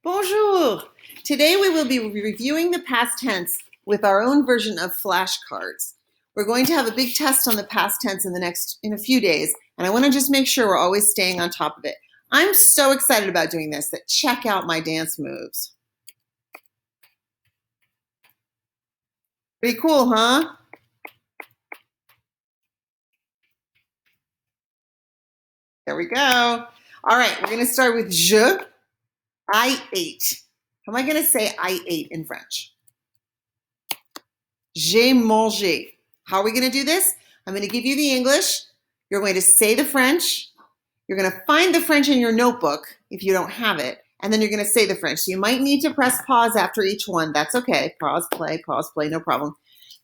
Bonjour! Today we will be reviewing the past tense with our own version of flashcards. We're going to have a big test on the past tense in a few days, and I want to just make sure we're always staying on top of it. I'm so excited about doing this that check out my dance moves. Pretty cool, huh? There we go. All right, we're going to start with je. I ate. How am I going to say I ate in French? J'ai mangé. How are we going to do this? I'm going to give you the English. You're going to say the French. You're going to find the French in your notebook if you don't have it. And then you're going to say the French. So you might need to press pause after each one. That's okay. Pause, play, no problem.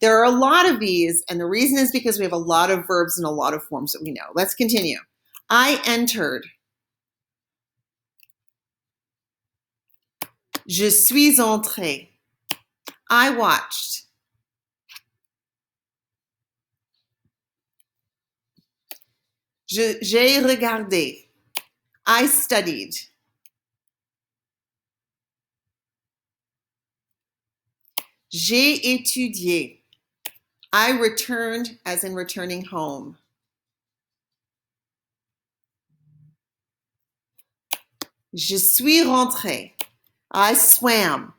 There are a lot of these, and the reason is because we have a lot of verbs and a lot of forms that we know. Let's continue. I entered. Je suis entré. I watched. J'ai regardé. I studied. J'ai étudié. I returned, as in returning home. Je suis rentré. I swam.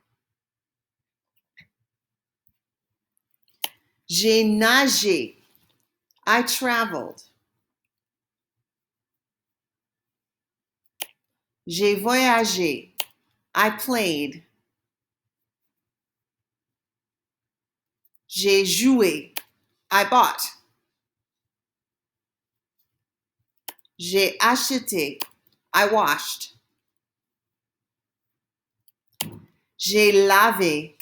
J'ai nagé. I traveled. J'ai voyagé. I played. J'ai joué. I bought. J'ai acheté. I washed. J'ai lavé.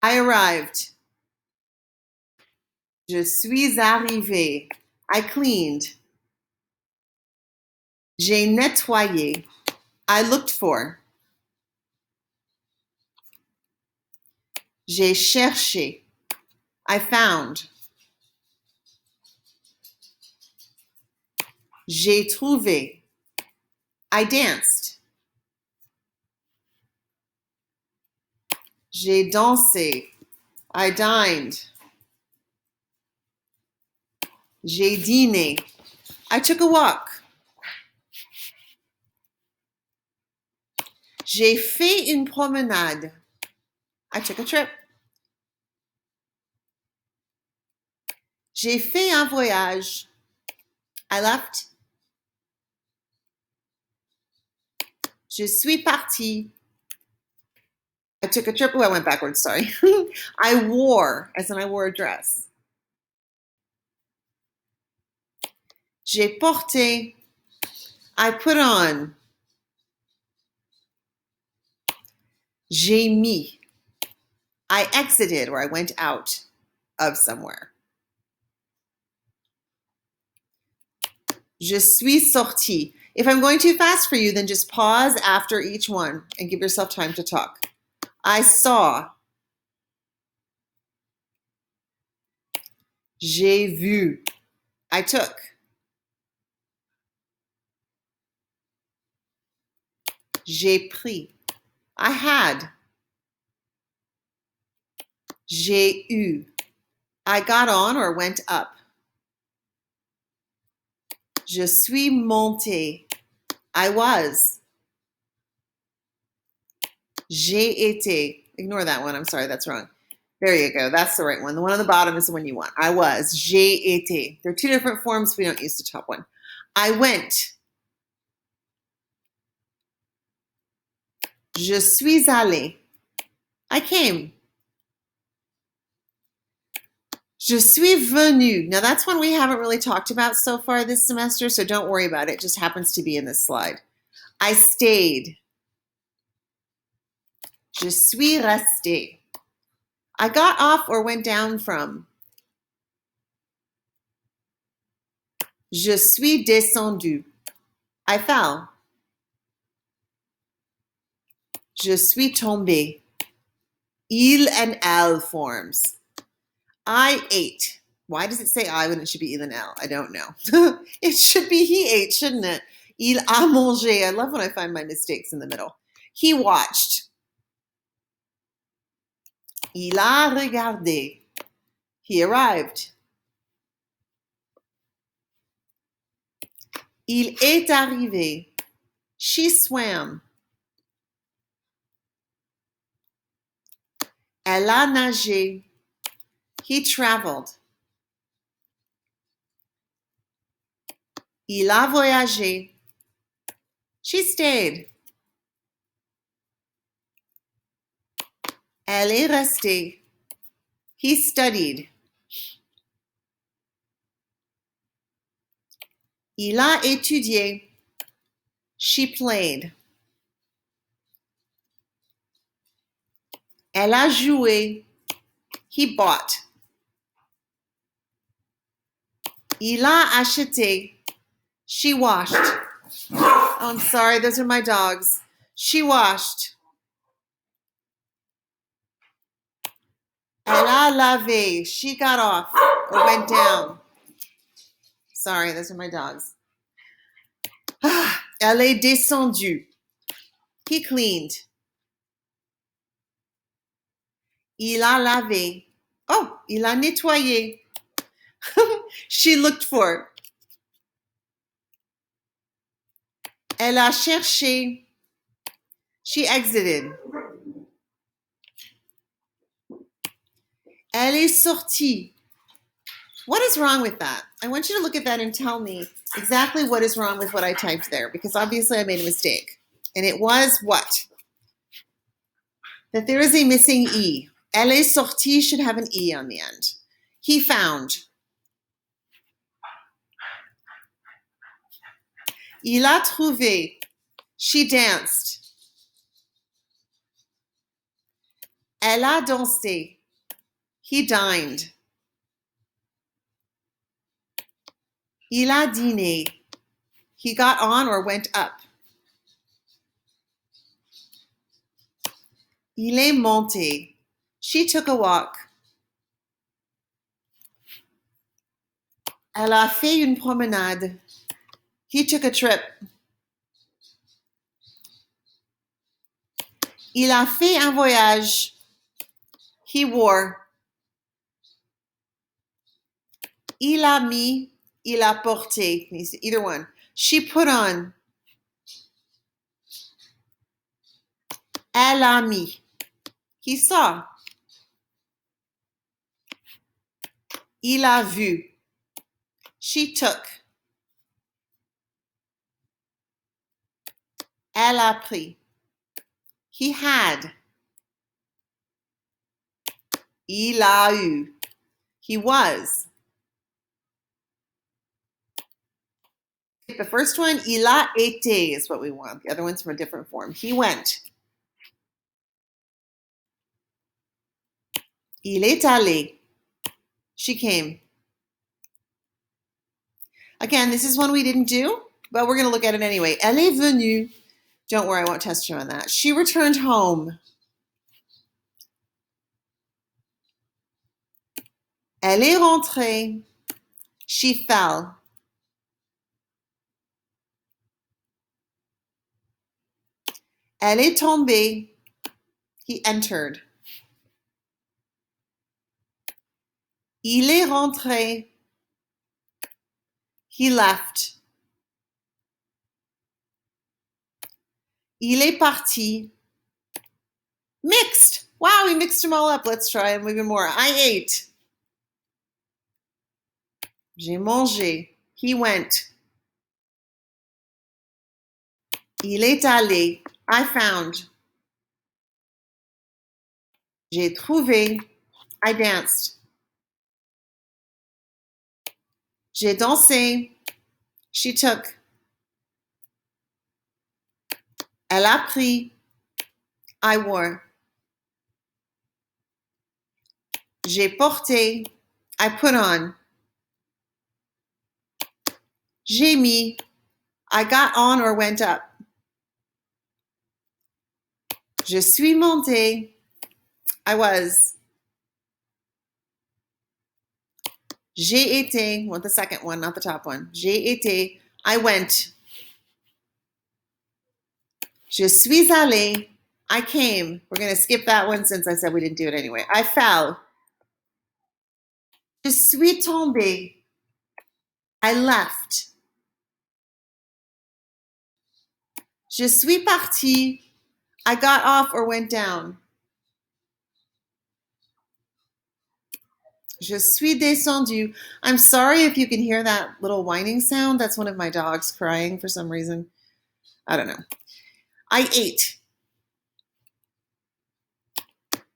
I arrived. Je suis arrivé. I cleaned. J'ai nettoyé. I looked for. J'ai cherché. I found. J'ai trouvé. I danced. J'ai dansé. I dined. J'ai dîné. I took a walk. J'ai fait une promenade. I took a trip. J'ai fait un voyage. I left. Je suis parti. I took a trip. Oh, I went backwards, sorry. I wore, as in I wore a dress. J'ai porté. I put on. J'ai mis. I exited, or I went out of somewhere. Je suis sorti. If I'm going too fast for you, then just pause after each one and give yourself time to talk. I saw. J'ai vu. I took. J'ai pris. I had. J'ai eu. I got on or went up. Je suis monté. I was. J'ai été. Ignore that one. I'm sorry, that's wrong. There you go. That's the right one. The one on the bottom is the one you want. I was. J'ai été. There are two different forms. We don't use the top one. I went. Je suis allé. I came. Je suis venu. Now that's one we haven't really talked about so far this semester, so don't worry about it. It just happens to be in this slide. I stayed. Je suis resté. I got off or went down from. Je suis descendu. I fell. Je suis tombé. Il and elle forms. I ate. Why does it say I when it should be il and elle? I don't know. It should be he ate, shouldn't it? Il a mangé. I love when I find my mistakes in the middle. He watched. Il a regardé. He arrived. Il est arrivé. She swam. Elle a nagé. He traveled. Il a voyagé. She stayed. Elle est restée. He studied. Il a étudié. She played. Elle a joué. He bought. Il a acheté. She washed. Oh, I'm sorry, those are my dogs. She washed. Elle a lavé. She got off or went down. Sorry, those are my dogs. Elle est descendue. He cleaned. Il a lavé. Oh, il a nettoyé. She looked for. Elle a cherché. She exited. Elle est sortie. What is wrong with that? I want you to look at that and tell me exactly what is wrong with what I typed there, because obviously I made a mistake. And it was what? That there is a missing E. Elle est sortie should have an E on the end. He found. Il a trouvé. She danced. Elle a dansé. He dined. Il a dîné. He got on or went up. Il est monté. She took a walk. Elle a fait une promenade. He took a trip. Il a fait un voyage. He wore. Il a mis. Il a porté. Either one. She put on. Elle a mis. He saw. Il a vu. She took. Elle a pris. He had. Il a eu. He was. The first one, il a été is what we want. The other one's from a different form. He went. Il est allé. She came. Again, this is one we didn't do, but we're going to look at it anyway. Elle est venue. Don't worry, I won't test you on that. She returned home. Elle est rentrée. She fell. Elle est tombée. He entered. Il est rentré. He left. Il est parti. Mixed. Wow, we mixed them all up. Let's try them even more. I ate. J'ai mangé. He went. Il est allé. I found. J'ai trouvé. I danced. J'ai dansé. She took. Elle a pris. I wore. J'ai porté. I put on. J'ai mis. I got on or went up. Je suis monté. I was. J'ai été. Want the second one, not the top one. J'ai été. I went. Je suis allé. I came. We're going to skip that one since I said we didn't do it anyway. I fell. Je suis tombé. I left. Je suis parti. I got off or went down. Je suis descendu. I'm sorry if you can hear that little whining sound. That's one of my dogs crying for some reason. I don't know. I ate.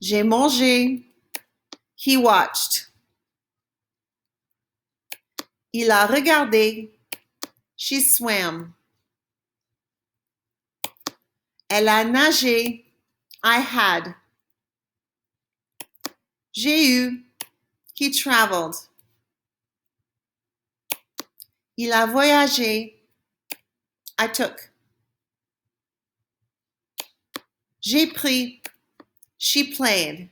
J'ai mangé. He watched. Il a regardé. She swam. Elle a nagé. I had. J'ai eu. He traveled. Il a voyagé. I took. J'ai pris. She played.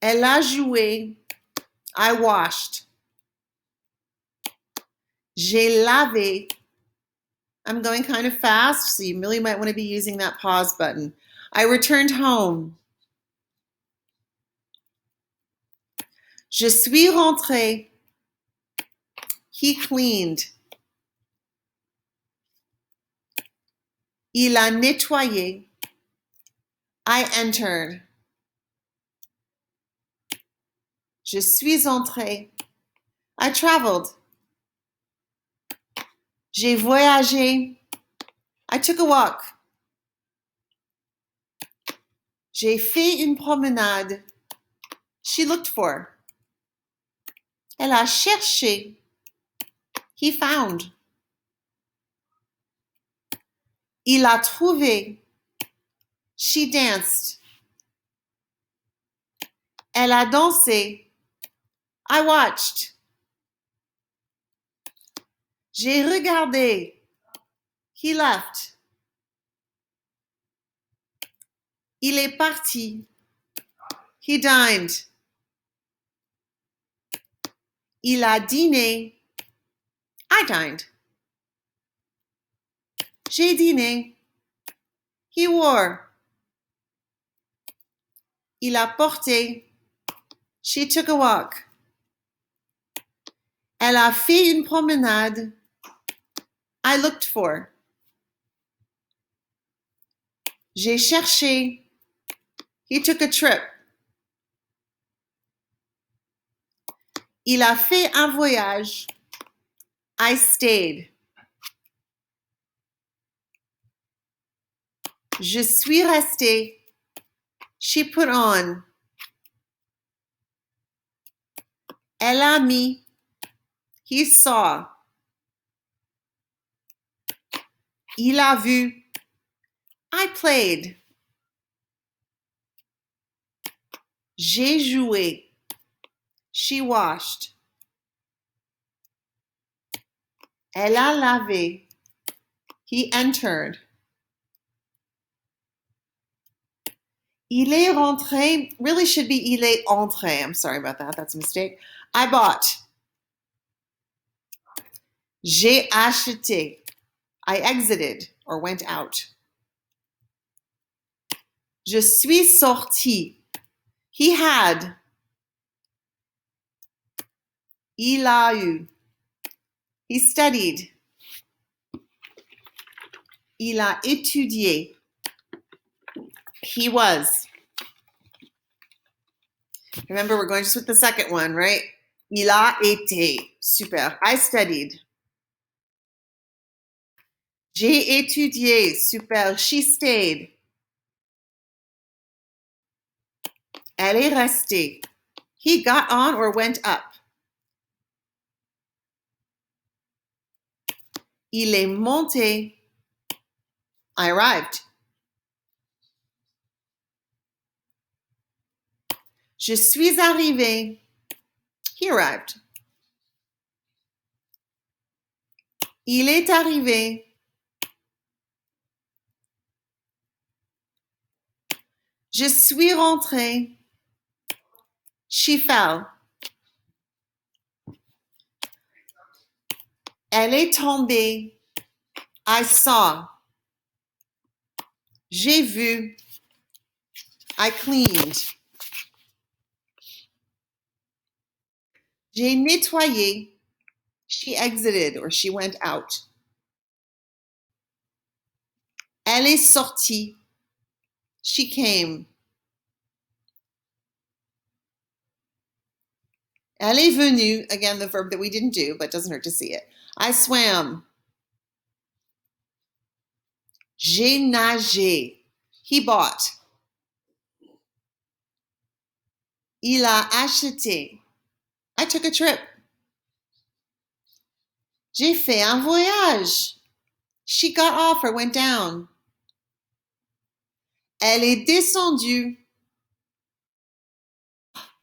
Elle a joué. I washed. J'ai lavé. I'm going kind of fast, so you really might want to be using that pause button. I returned home. Je suis rentré. He cleaned. Il a nettoyé. I entered. Je suis entré. I traveled. J'ai voyagé. I took a walk. J'ai fait une promenade. She looked for. Elle a cherché. He found. Il a trouvé. She danced. Elle a dansé. I watched. J'ai regardé. He left. Il est parti. He dined. Il a dîné. I dined. J'ai dîné. He wore. Il a porté. She took a walk. Elle a fait une promenade. I looked for. J'ai cherché. He took a trip. Il a fait un voyage. I stayed. Je suis resté. She put on. Elle a mis. He saw. Il a vu. I played. J'ai joué. She washed. Elle a lavé. He entered. Il est rentré. Really should be il est entré. I'm sorry about that. That's a mistake. I bought. J'ai acheté. I exited or went out. Je suis sorti. He had. Il a eu. He studied. Il a étudié. He was. Remember, we're going just with the second one, right? Il a été. Super. I studied. J'ai étudié. Super. She stayed. Elle est restée. He got on or went up. Il est monté. I arrived. Je suis arrivé. He arrived. Il est arrivé. Je suis rentré. She fell. Elle est tombée. I saw. J'ai vu. I cleaned. J'ai nettoyé. She exited or she went out. Elle est sortie. She came. Elle est venue. Again, the verb that we didn't do, but doesn't hurt to see it. I swam. J'ai nagé. He bought. Il a acheté. I took a trip. J'ai fait un voyage. She got off or went down. Elle est descendue.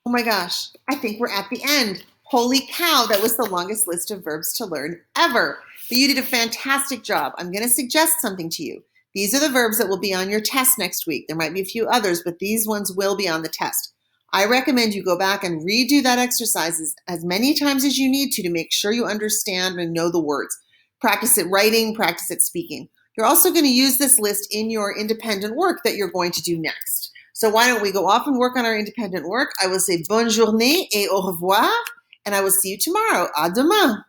Oh my gosh, I think we're at the end. Holy cow, that was the longest list of verbs to learn ever. But you did a fantastic job. I'm going to suggest something to you. These are the verbs that will be on your test next week. There might be a few others, but these ones will be on the test. I recommend you go back and redo that exercise as many times as you need to make sure you understand and know the words. Practice it writing, practice it speaking. You're also going to use this list in your independent work that you're going to do next. So why don't we go off and work on our independent work? I will say bonne journée et au revoir, and I will see you tomorrow. À demain.